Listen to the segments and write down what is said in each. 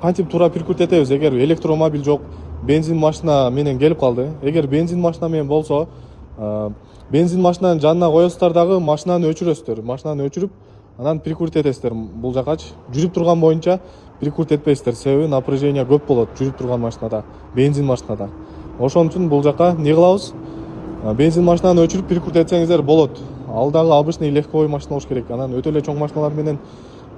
кантип туура прикрут этебиз. Эгер электромобиль жок, бензин машина менен келип калды. Эгер бензин машина менен болсо, бензин машинанын жанына коесуздар дагы машинаны өчүрөсүздөр. Машинаны өчүрүп, анан прикрут этесиздер бул жакачы. Жүрүп турган боюнча прикрут этпейсиздер. Себеби напряжение көп болот жүрүп турган машинада, бензин машинада. Ошон үчүн бул жака эмне кылабыз? Бензин машинаны өчүрүп прикрут этсеңиздер болот. Ал дагы обычный легковой машина болуш керек. Анан өтө эле чоң машиналар менен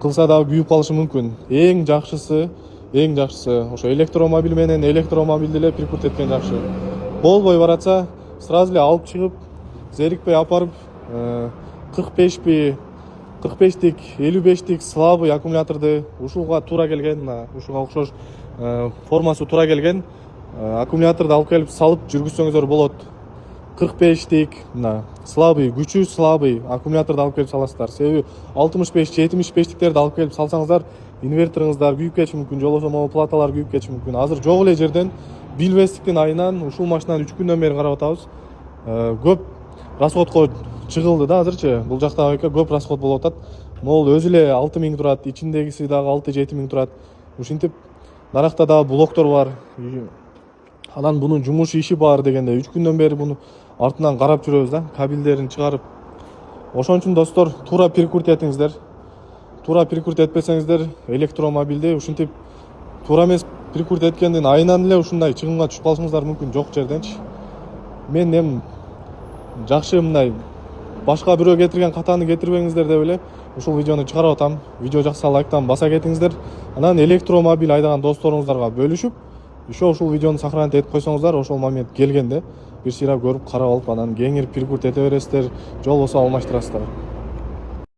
кылса дагы күйүп калышы мүмкүн. Эң жакшысы ошо электромобиль менен электромобилди эле прикрут эткен жакшы. Болбой баратса, сразу эле алып чыгып, зерикпей апарып 45 45тик, 55тик слабый аккумуляторду ушуга туура келген, ушуга окшош формасы туура келген аккумуляторду алып келип салып жүргүзсөңүздөр болот. 45тик, слабый, күчү слабый аккумуляторду алып келип саласыздар. Себеби 65-75тиктерди алып келип салсаңыздар, инверторуңуздар күйүп кетиши мүмкүн, жолбосо могу платалар күйүп кетиши мүмкүн. Азыр жок эле жерден билбестиктин айынан ушул машинаны 3 күндөн бери карап атабыз. Көп расходко чыгылды да азырчы. Бул жакта эке көп расход болуп атат. Могул өзү эле 6000 турат, ичиндегиси дагы 6-7 миң турат. Ушинтип наракта дагы блоктор бар. Анан бунун жумуш иши бар дегенде 3 күндөн бери буну артынан карап жүрөбүз да, кабелдерин чыгарып. Ошон үчүн достор, туура прикрут этиңиздер. Туура прикрут этпесеңиздер электромобилди ушинтип туура эмес прикрут эткендин айынан эле ушундай чыгымга түшүп калышыңыздар мүмкүн жок жерденчи. Мен эми жакшы мындай башка бирөө кетирген катаны кетирбеңиздер деп эле ушул видеону чыгарып атам. Видео жакса лайктан баса кетиңиздер. Анан электромобиль айдаган досторуңуздарга бөлүшүп, еще ушул видеону сохранить этип койсоңуздар, ошол момент келгенде бир сыйрап көрүп карап алып, анан кеңири прикрут эте бересиздер, жол болсо алмаштырасыздар.